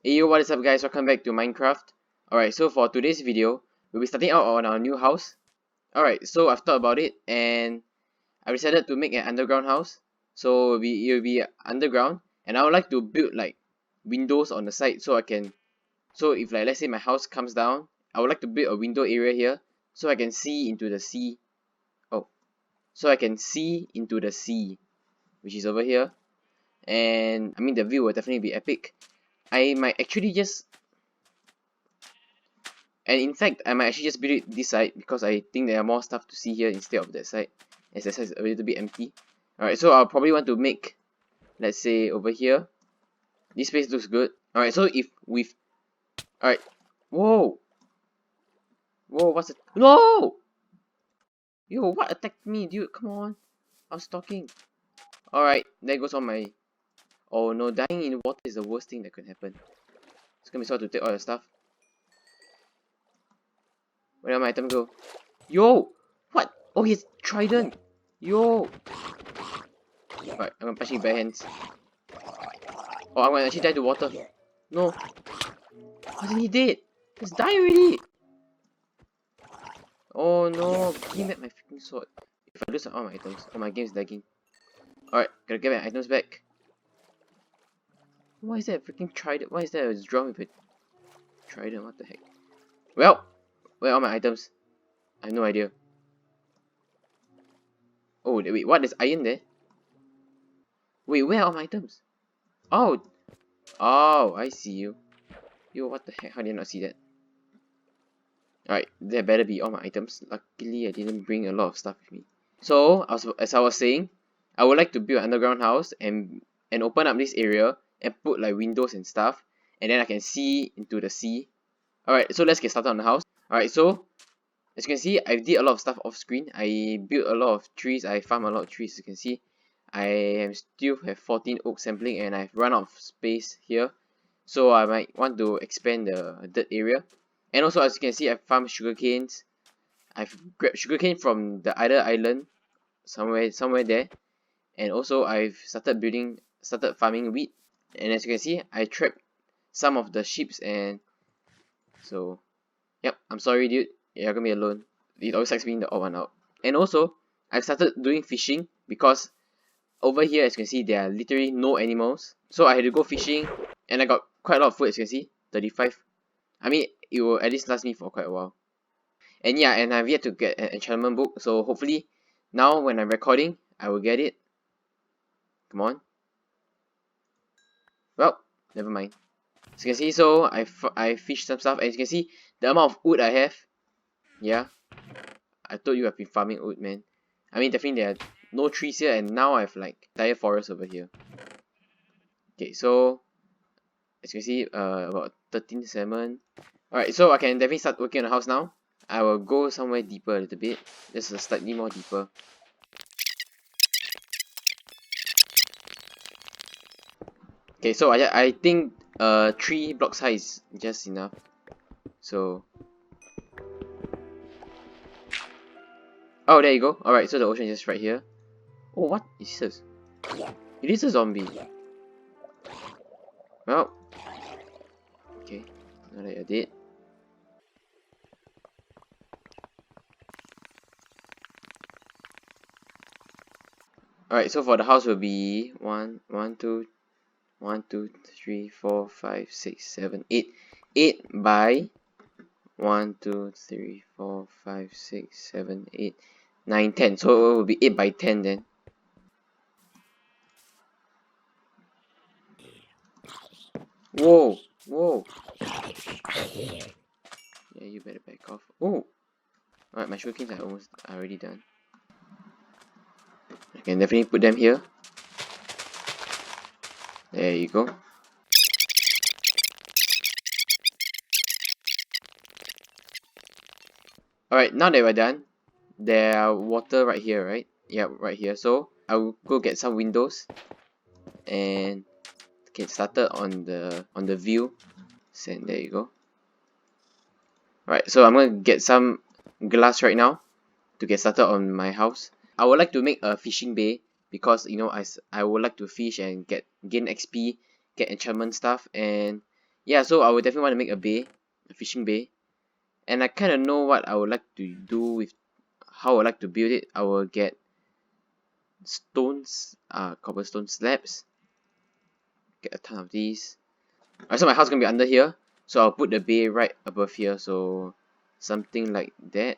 Hey yo, what is up guys, welcome back to Minecraft. Alright, so for today's video, we'll be starting out on our new house. Alright, so I've thought about it and I decided to make an underground house. So it'll be underground, and I would like to build like windows on the side so if like let's say my house comes down, I would like to build a window area here so I can see into the sea. So I can see into the sea, which is over here. And I mean the view will definitely be epic. I might actually just And in fact, I might actually just build it this side because I think there are more stuff to see here instead of that side, as that side is a little bit empty. Alright, so I'll probably want to make, let's say, over here. This place looks good. Alright, so if we've... Alright. Whoa! Whoa, what's it? No! Yo, what attacked me, dude? Come on. I was talking. Alright, there goes all my... Oh no, dying in water is the worst thing that could happen. It's gonna be so hard to take all your stuff. Where did my item go? Yo! What? Oh, he's trident! Yo! Alright, I'm gonna punch him bare hands. Oh, I'm gonna actually die to water. No. Wasn't he dead? Just die already! Oh no, give me back my freaking sword. If I lose all my items. Oh, my game's lagging. Alright, gotta get my items back. Why is that a freaking trident? Why is that a drum with a trident? What the heck? Well, where are all my items? I have no idea. Oh, wait, what? There's iron there? Wait, where are all my items? Oh! Oh, I see you. Yo, what the heck? How did I not see that? Alright, there better be all my items. Luckily, I didn't bring a lot of stuff with me. So, as I was saying, I would like to build an underground house and open up this area and put like windows and stuff, and then I can see into the sea. Alright, so let's get started on the house. Alright, so as you can see, I did a lot of stuff off screen. I built a lot of trees. I farmed a lot of trees. As you can see, I still have 14 oak sampling and I've run out of space here. So I might want to expand the dirt area. And also, as you can see, I've farmed sugarcanes. I've grabbed sugarcane from the other island, somewhere there. And also, I've started farming wheat. And as you can see, I trapped some of the sheep and so, yep. I'm sorry, dude. You're gonna be alone. It always sucks being the odd one out. And also, I've started doing fishing because over here, as you can see, there are literally no animals. So I had to go fishing, and I got quite a lot of food, as you can see, 35. I mean, it will at least last me for quite a while. And yeah, and I've yet to get an enchantment book, so hopefully, now when I'm recording, I will get it. Come on. Well, never mind. As you can see, so I fished some stuff, and as you can see, the amount of wood I have. Yeah, I told you I've been farming wood, man. I mean, definitely there are no trees here, and now I have like entire forest over here. Okay, so as you can see, about 13 salmon. Alright, so I can definitely start working on the house now. I will go somewhere deeper a little bit, just slightly more deeper. Okay, so I think 3 blocks high is just enough. So, oh, there you go. Alright, so the ocean is just right here. Oh, what is this? It is a zombie. Well, okay, now that you're dead. Alright, so for the house will be 1, 2, 3, 4, 5, 6, 7, 8. 8 by 1, 2, 3, 4, 5, 6, 7, 8, 9, 10. So it will be 8 by 10 then. Whoa, whoa. Yeah, you better back off. Oh, alright, my sugarcanes are already done. I can definitely put them here. There you go. Alright, now that we're done, there are water right here, right? Yeah, right here. So I will go get some windows and get started on the view. And there you go. Alright, so I'm gonna get some glass right now to get started on my house. I would like to make a fishing bay because you know I would like to fish and gain XP, get enchantment stuff, and yeah, so I would definitely want to make a bay, a fishing bay, and I kind of know what I would like to do with how I would like to build it. I will get stones, cobblestone slabs, get a ton of these. Alright, so my house is gonna be under here, so I'll put the bay right above here, so something like that.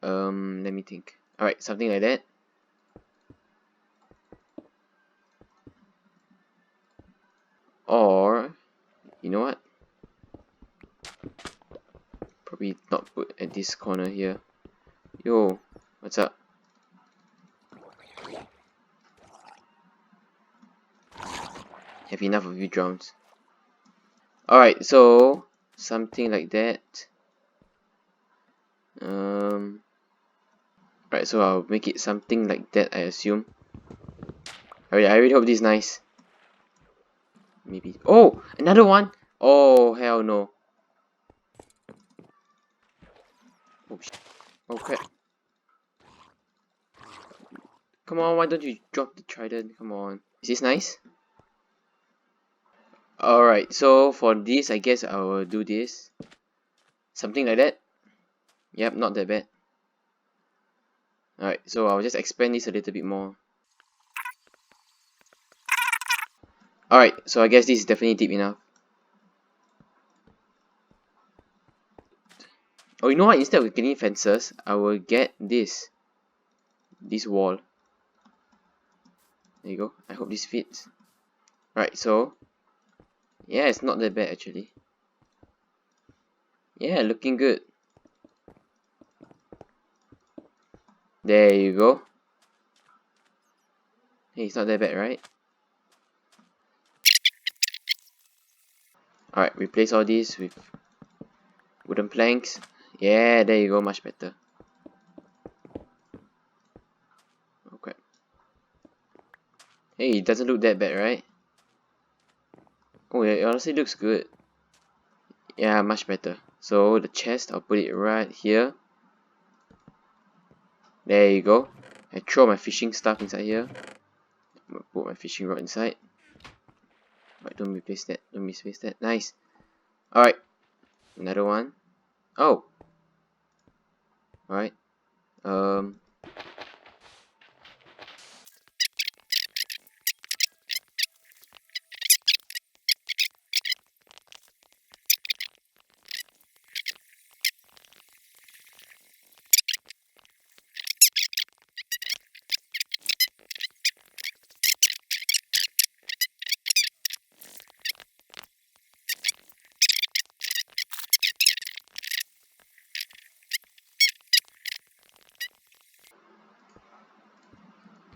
Let me think. Alright, something like that. Or, you know what? Probably not put at this corner here. Yo, what's up? Have enough of you drowns. Alright, so something like that. Right, so I'll make it something like that, I assume. Alright, I really hope this is nice. Maybe. Oh, another one. Oh, hell no. Oh, oh crap. Come on, why don't you drop the trident? Come on. Is this nice? Alright, so for this, I guess I will do this. Something like that. Yep, not that bad. Alright, so I'll just expand this a little bit more. Alright, so I guess this is definitely deep enough. Oh, you know what? Instead of getting fences, I will get this. This wall. There you go. I hope this fits. Right, so yeah, it's not that bad actually. Yeah, looking good. There you go. Hey, it's not that bad, right? Alright, replace all these with wooden planks. Yeah, there you go, much better. Oh crap. Hey, it doesn't look that bad, right? Oh, yeah, it honestly looks good. Yeah, much better. So the chest, I'll put it right here. There you go. I throw my fishing stuff inside here. Put my fishing rod inside. Right, don't misplace that. Don't misplace that. Nice. Alright. Another one. Oh. Alright.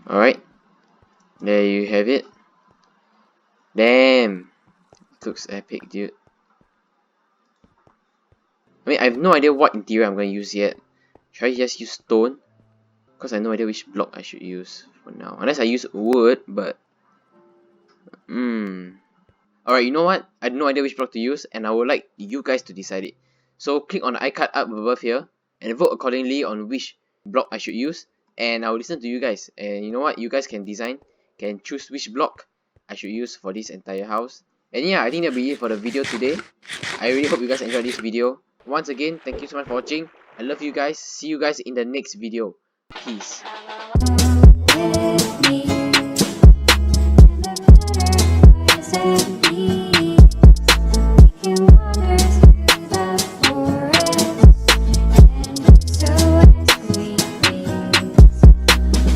Alright. There you have it. Damn. It looks epic, dude. I mean, I have no idea what interior I'm going to use yet. Should I just use stone? Because I have no idea which block I should use for now. Unless I use wood, but... Alright, you know what? I have no idea which block to use, and I would like you guys to decide it. So click on the icon up above here, and vote accordingly on which block I should use, and I will listen to you guys. And you know what? You guys can design, can choose which block I should use for this entire house. And yeah, I think that'll be it for the video today. I really hope you guys enjoyed this video. Once again, thank you so much for watching. I love you guys. See you guys in the next video. Peace.